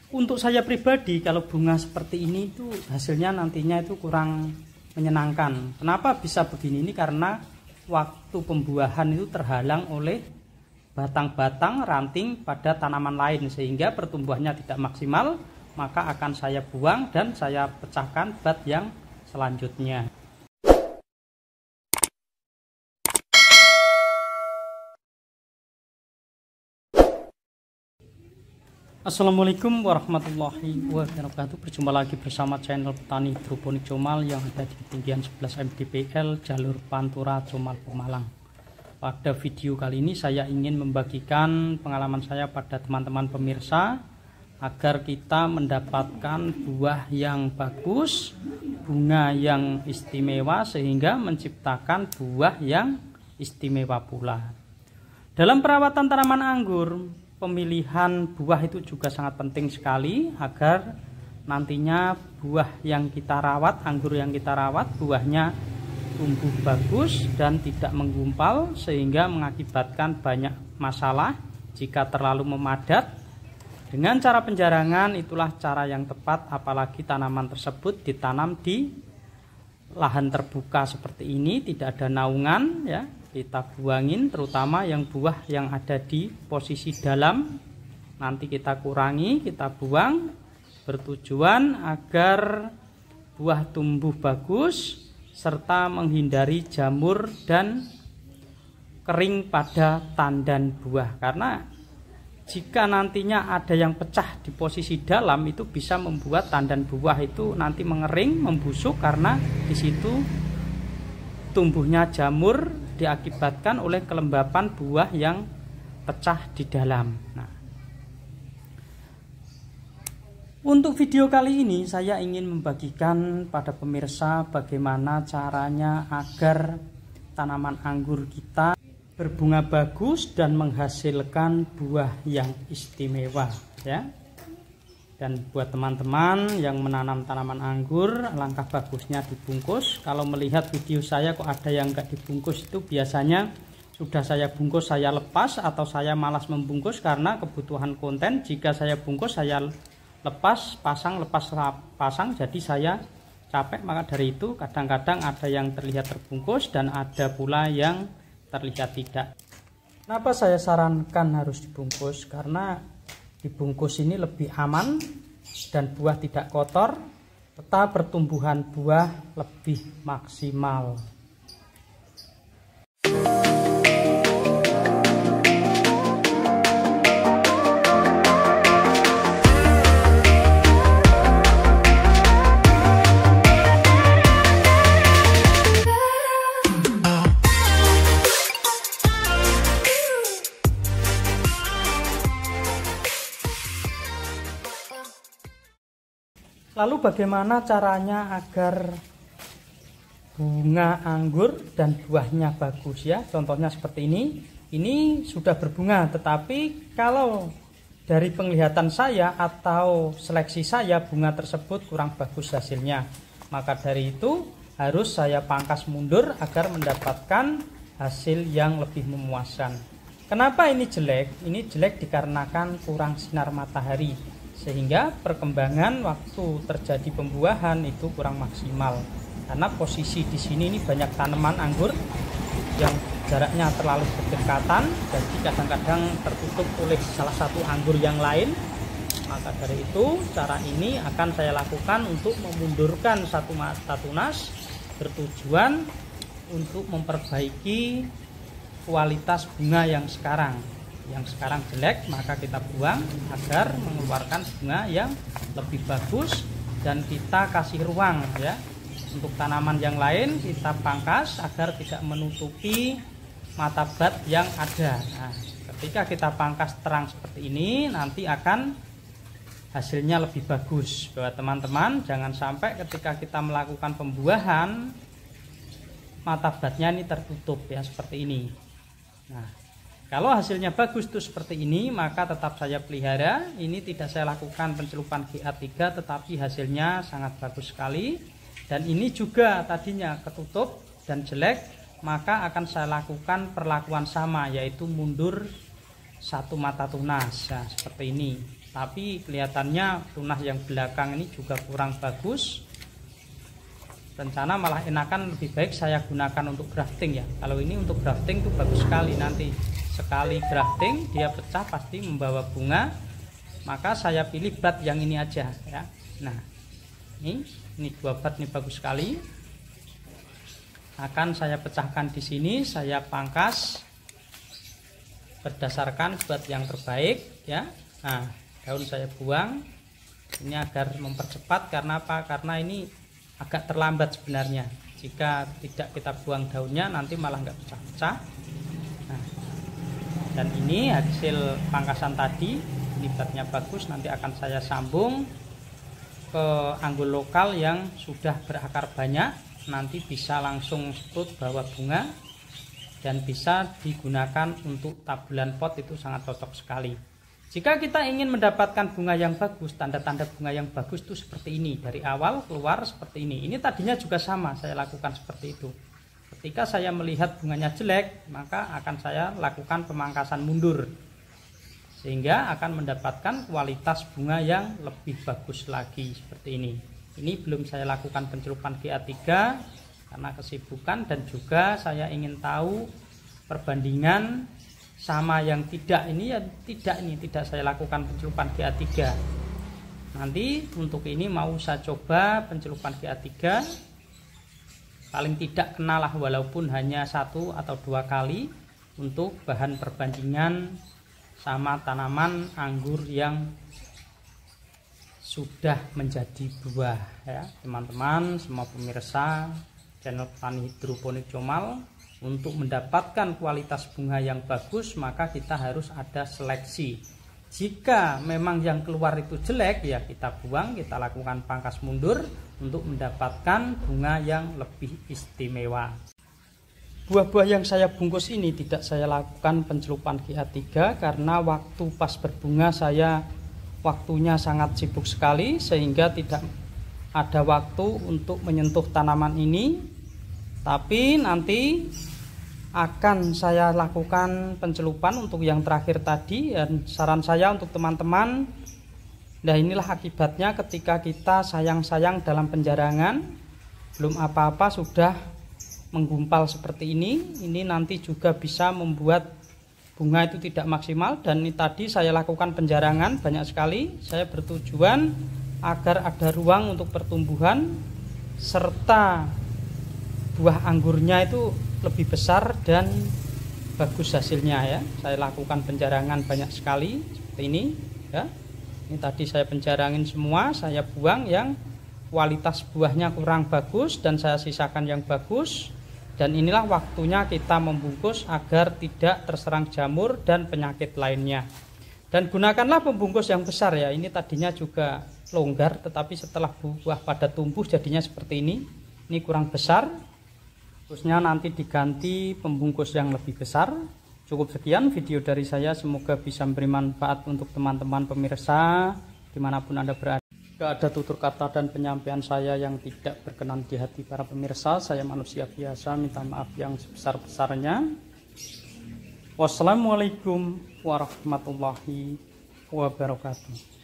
Untuk saya pribadi, kalau bunga seperti ini itu hasilnya nantinya itu kurang menyenangkan. Kenapa bisa begini? Ini karena waktu pembuahan itu terhalang oleh batang-batang ranting pada tanaman lain, sehingga pertumbuhannya tidak maksimal. Maka akan saya buang dan saya pecahkan bat yang selanjutnya. Assalamualaikum warahmatullahi wabarakatuh. Berjumpa lagi bersama channel Petani Hidroponik Comal yang ada di ketinggian 11 mdpl jalur Pantura Comal Pemalang. Pada video kali ini saya ingin membagikan pengalaman saya pada teman-teman pemirsa agar kita mendapatkan buah yang bagus, bunga yang istimewa, sehingga menciptakan buah yang istimewa pula. Dalam perawatan tanaman anggur, pemilihan buah itu juga sangat penting sekali agar nantinya buah yang kita rawat, anggur yang kita rawat, buahnya tumbuh bagus dan tidak menggumpal sehingga mengakibatkan banyak masalah jika terlalu memadat. Dengan cara penjarangan itulah cara yang tepat, apalagi tanaman tersebut ditanam di lahan terbuka seperti ini, tidak ada naungan ya. Kita buangin, terutama yang buah yang ada di posisi dalam, nanti kita kurangi, kita buang, bertujuan agar buah tumbuh bagus serta menghindari jamur dan kering pada tandan buah. Karena jika nantinya ada yang pecah di posisi dalam, itu bisa membuat tandan buah itu nanti mengering, membusuk, karena di situ tumbuhnya jamur diakibatkan oleh kelembapan buah yang pecah di dalam. Nah, untuk video kali ini saya ingin membagikan pada pemirsa bagaimana caranya agar tanaman anggur kita berbunga bagus dan menghasilkan buah yang istimewa ya. Dan buat teman-teman yang menanam tanaman anggur, alangkah bagusnya dibungkus. Kalau melihat video saya kok ada yang enggak dibungkus, itu biasanya sudah saya bungkus, saya lepas, atau saya malas membungkus karena kebutuhan konten. Jika saya bungkus, saya lepas pasang, jadi saya capek. Maka dari itu kadang-kadang ada yang terlihat terbungkus dan ada pula yang terlihat tidak. Kenapa saya sarankan harus dibungkus? Karena dibungkus ini lebih aman dan buah tidak kotor, serta pertumbuhan buah lebih maksimal. Lalu bagaimana caranya agar bunga anggur dan buahnya bagus ya? Contohnya seperti ini. Ini sudah berbunga, tetapi kalau dari penglihatan saya atau seleksi saya, bunga tersebut kurang bagus hasilnya. Maka dari itu harus saya pangkas mundur agar mendapatkan hasil yang lebih memuaskan. Kenapa ini jelek? Ini jelek dikarenakan kurang sinar matahari, sehingga perkembangan waktu terjadi pembuahan itu kurang maksimal. Karena posisi di sini ini banyak tanaman anggur yang jaraknya terlalu berdekatan, jadi kadang-kadang tertutup oleh salah satu anggur yang lain. Maka dari itu cara ini akan saya lakukan untuk memundurkan satu mata tunas, bertujuan untuk memperbaiki kualitas bunga yang sekarang jelek, maka kita buang agar mengeluarkan bunga yang lebih bagus, dan kita kasih ruang ya untuk tanaman yang lain, kita pangkas agar tidak menutupi mata bat yang ada. Nah, ketika kita pangkas terang seperti ini, nanti akan hasilnya lebih bagus. Buat teman-teman, jangan sampai ketika kita melakukan pembuahan mata batnya ini tertutup ya seperti ini. Nah, kalau hasilnya bagus tuh seperti ini, maka tetap saya pelihara. Ini tidak saya lakukan pencelupan GA3, tetapi hasilnya sangat bagus sekali. Dan ini juga tadinya ketutup dan jelek, maka akan saya lakukan perlakuan sama, yaitu mundur satu mata tunas. Nah, seperti ini. tapi kelihatannya tunas yang belakang ini juga kurang bagus. Rencana malah enakan lebih baik saya gunakan untuk grafting ya. Kalau ini untuk grafting itu bagus sekali, nanti sekali grafting dia pecah pasti membawa bunga, maka saya pilih bat yang ini aja ya. Nah ini 2 bat ini bagus sekali, akan saya pecahkan di sini, saya pangkas berdasarkan bat yang terbaik ya. Nah daun saya buang ini agar mempercepat, karena apa? Karena ini agak terlambat sebenarnya. Jika tidak kita buang daunnya nanti malah nggak pecah-pecah. Nah, dan ini hasil pangkasan tadi, ini batnya bagus, nanti akan saya sambung ke anggul lokal yang sudah berakar banyak, nanti bisa langsung sprut bawa bunga dan bisa digunakan untuk tabulan pot, itu sangat cocok sekali. Jika kita ingin mendapatkan bunga yang bagus, tanda-tanda bunga yang bagus itu seperti ini, dari awal keluar seperti ini. Ini tadinya juga sama, saya lakukan seperti itu. Ketika saya melihat bunganya jelek, maka akan saya lakukan pemangkasan mundur, sehingga akan mendapatkan kualitas bunga yang lebih bagus lagi seperti ini. Ini belum saya lakukan pencelupan GA3 karena kesibukan, dan juga saya ingin tahu perbandingan sama yang tidak ini ya, tidak saya lakukan pencelupan GA3. Nanti untuk ini mau saya coba pencelupan GA3, paling tidak kenalah walaupun hanya 1 atau 2 kali untuk bahan perbandingan sama tanaman anggur yang sudah menjadi buah ya teman-teman, semua pemirsa channel Petani Hidroponik Comal. Untuk mendapatkan kualitas bunga yang bagus, maka kita harus ada seleksi. Jika memang yang keluar itu jelek, ya kita buang, kita lakukan pangkas mundur untuk mendapatkan bunga yang lebih istimewa. Buah-buah yang saya bungkus ini tidak saya lakukan pencelupan GA3 karena waktu pas berbunga waktunya sangat sibuk sekali, sehingga tidak ada waktu untuk menyentuh tanaman ini. Tapi nanti akan saya lakukan pencelupan untuk yang terakhir tadi, dan saran saya untuk teman-teman, nah inilah akibatnya ketika kita sayang-sayang dalam penjarangan, belum apa-apa sudah menggumpal seperti ini nanti juga bisa membuat bunga itu tidak maksimal. Dan ini tadi saya lakukan penjarangan banyak sekali, saya bertujuan agar ada ruang untuk pertumbuhan, serta buah anggurnya itu lebih besar dan bagus hasilnya ya. Saya lakukan penjarangan banyak sekali seperti ini ya. Ini tadi saya penjarangin semua, saya buang yang kualitas buahnya kurang bagus dan saya sisakan yang bagus. Dan inilah waktunya kita membungkus agar tidak terserang jamur dan penyakit lainnya. Dan gunakanlah pembungkus yang besar ya. Ini tadinya juga longgar, tetapi setelah buah pada tumbuh jadinya seperti ini. Ini kurang besar, terusnya nanti diganti pembungkus yang lebih besar. Cukup sekian video dari saya, semoga bisa memberi manfaat untuk teman-teman pemirsa dimanapun Anda berada. Tidak ada tutur kata dan penyampaian saya yang tidak berkenan di hati para pemirsa. Saya manusia biasa, minta maaf yang sebesar-besarnya. Wassalamualaikum warahmatullahi wabarakatuh.